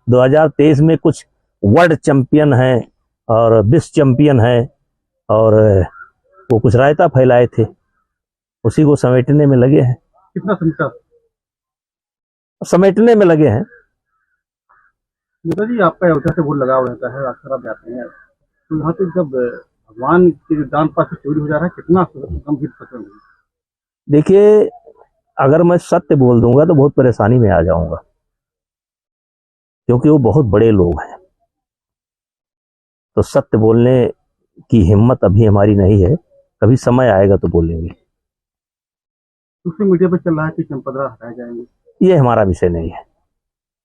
2023 में कुछ world champion हैं और विश्व चैंपियन हैं, और वो कुछ रायता फैलाए थे, उसी को समेटने में लगे हैं। कितना समेटा? समेटने में लगे हैं। नेता जी, आपका अयोध्या से बहुत लगाव रहता है, अक्सर आप जाते हैं, तो यहाँ पे जब भगवान के दान पात्र चोरी हो जा रहा है, कितना गंभीर प्रकरण है? देखिए, अगर मैं सत्य बोल दूंगा तो बहुत परेशानी में आ जाऊंगा, क्योंकि वो बहुत बड़े लोग हैं। तो सत्य बोलने की हिम्मत अभी हमारी नहीं है, कभी समय आएगा तो बोलेंगे। सोशल मीडिया पर चल रहा है कि चंपदरा हटाए जाएंगे, ये हमारा विषय नहीं है।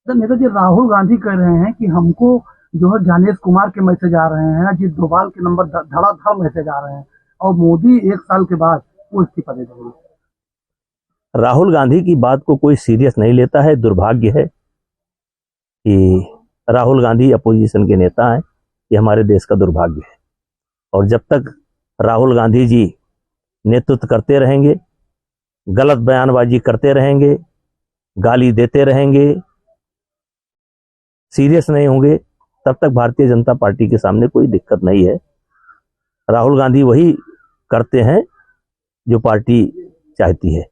तो नेता जी, राहुल गांधी कह रहे हैं कि हमको जो है ज्ञानेश कुमार के मैसेज आ रहे हैं, अजीत डोभाल के नंबर धड़ाधड़ मैसेज आ रहे हैं, और मोदी 1 साल के बाद वो इस्तीफा दे देंगे। राहुल गांधी की बात को कोई सीरियस नहीं लेता है। दुर्भाग्य है कि राहुल गांधी अपोजिशन के नेता हैं, ये हमारे देश का दुर्भाग्य है। और जब तक राहुल गांधी जी नेतृत्व करते रहेंगे, गलत बयानबाजी करते रहेंगे, गाली देते रहेंगे, सीरियस नहीं होंगे, तब तक भारतीय जनता पार्टी के सामने कोई दिक्कत नहीं है। राहुल गांधी वही करते हैं जो पार्टी चाहती है।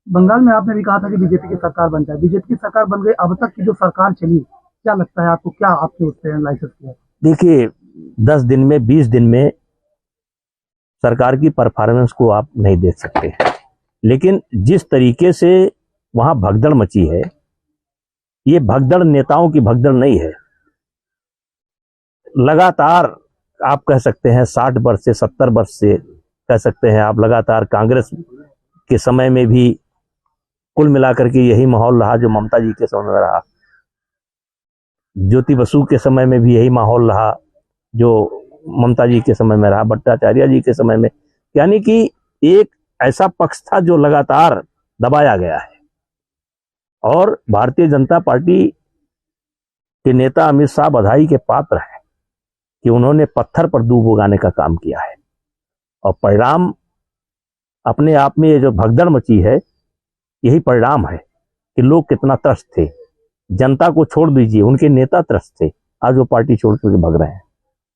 बंगाल में आपने भी कहा था कि बीजेपी की सरकार बन जाए, बीजेपी की सरकार बन गई, अब तक की जो सरकार चली, क्या लगता है आपको, क्या आपके उससे लाइसेंस किया? देखिए, 10 दिन में 20 दिन में सरकार की परफॉर्मेंस को आप नहीं देख सकते, लेकिन जिस तरीके से वहां भगदड़ मची है, ये भगदड़ नेताओं की भगदड़ नहीं है। लगातार आप कह सकते हैं 60 वर्ष से 70 वर्ष से कह सकते हैं आप, लगातार कांग्रेस के समय में भी कुल मिलाकर के यही माहौल रहा जो ममता जी के समय में रहा, ज्योति बसु के समय में भी यही माहौल रहा जो ममता जी के समय में रहा, भट्टाचार्य जी के समय में। यानी कि एक ऐसा पक्ष था जो लगातार दबाया गया है, और भारतीय जनता पार्टी के नेता अमित शाह बधाई के पात्र हैं कि उन्होंने पत्थर पर दूब उगाने का काम किया है, और परिणाम अपने आप में ये जो भगदड़ मची है, यही परिणाम है कि लोग कितना त्रस्त थे। जनता को छोड़ दीजिए, उनके नेता त्रस्त थे, आज वो पार्टी छोड़ करके भग रहे हैं।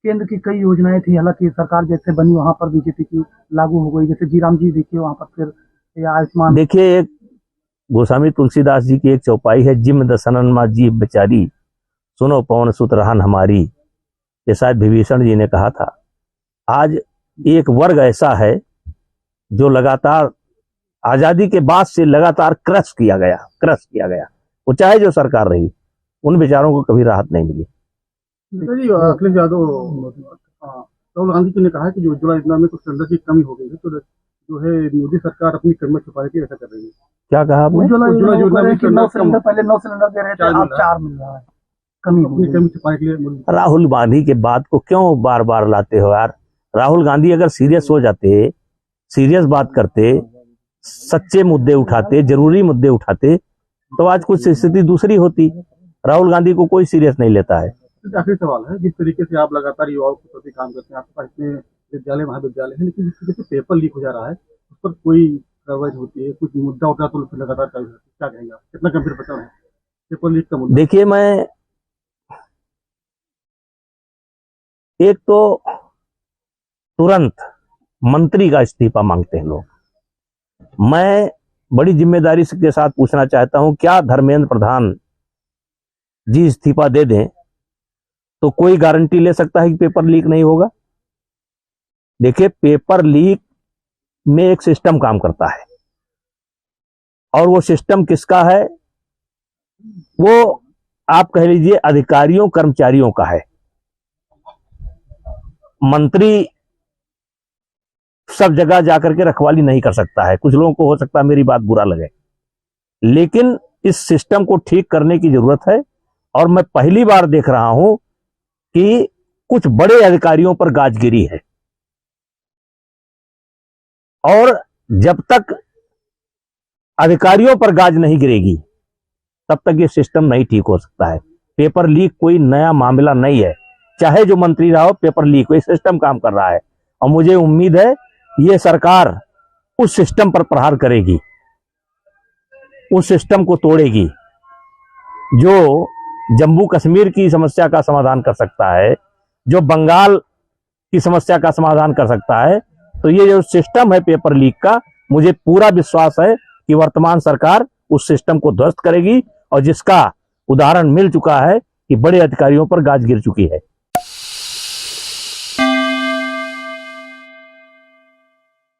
केंद्र की कई योजनाएं थी, हालांकि सरकार जैसे बनी वहां पर बीजेपी की लागू हो गई, जैसे जीराम जी देखिए वहां पर, फिर या आयुष्मान। देखिए, एक गोस्वामी तुलसीदास जी की एक चौपाई है, जिम दसनन मा जीव बेचारी, सुनो पवन सुत रहन हमारी। ये शायद विभीषण जी ने कहा था। आज एक वर्ग ऐसा है जो लगातार आजादी के बाद से लगातार क्रश किया गया, वो चाहे जो सरकार रही, उन बेचारों को कभी राहत नहीं मिली। अखिलेश यादव, राहुल गांधी जी ने कहा कि जो उज्ज्वला योजना में कुछ सिलेंडर की कमी हो गई है, तो जो है मोदी सरकार अपनी कमी छुपा के ऐसा कर रही है। क्या कहा आपने? उज्ज्वला योजना में 9 सिलेंडर, पहले 9 सिलेंडर दे रहे थे, अब 4 मिल रहा है, कमी छुपाने के लिए। राहुल गांधी के बात को क्यों बार बार लाते हो यार? राहुल गांधी अगर सीरियस हो जाते, सीरियस बात करते, सच्चे मुद्दे उठाते, जरूरी मुद्दे उठाते, तो आज कुछ स्थिति दूसरी होती। राहुल गांधी को कोई सीरियस नहीं लेता है। आखिरी सवाल है, जिस तरीके से आप लगातार युवाओं के प्रति काम करते हैं, आपके पास इतने विद्यालय महाविद्यालय है, लेकिन जिस तरीके से पेपर लीक हो जा रहा है, उस पर कोई कार्रवाई होती है, कुछ मुद्दा उठा तो लगातार कार्रवाई होती है, क्या कहेंगे आप? कितना गंभीर प्रकरण है पेपर लीक का मुद्दा? देखिए, मैं एक तो तुरंत मंत्री का इस्तीफा मांगते हैं लोग। मैं बड़ी जिम्मेदारी के साथ पूछना चाहता हूं, क्या धर्मेंद्र प्रधान जी इस्तीफा दे दें तो कोई गारंटी ले सकता है कि पेपर लीक नहीं होगा? देखिए, पेपर लीक में एक सिस्टम काम करता है, और वो सिस्टम किसका है? वो आप कह लीजिए अधिकारियों कर्मचारियों का है। मंत्री सब जगह जाकर के रखवाली नहीं कर सकता है। कुछ लोगों को हो सकता है मेरी बात बुरा लगे, लेकिन इस सिस्टम को ठीक करने की जरूरत है। और मैं पहली बार देख रहा हूं कि कुछ बड़े अधिकारियों पर गाजगिरी है, और जब तक अधिकारियों पर गाज नहीं गिरेगी तब तक ये सिस्टम नहीं ठीक हो सकता है। पेपर लीक कोई नया मामला नहीं है, चाहे जो मंत्री रहा हो, पेपर लीक कोई सिस्टम काम कर रहा है, और मुझे उम्मीद है ये सरकार उस सिस्टम पर प्रहार करेगी, उस सिस्टम को तोड़ेगी जो जम्मू कश्मीर की समस्या का समाधान कर सकता है, जो बंगाल की समस्या का समाधान कर सकता है, तो ये जो सिस्टम है पेपर लीक का, मुझे पूरा विश्वास है कि वर्तमान सरकार उस सिस्टम को ध्वस्त करेगी, और जिसका उदाहरण मिल चुका है कि बड़े अधिकारियों पर गाज गिर चुकी है।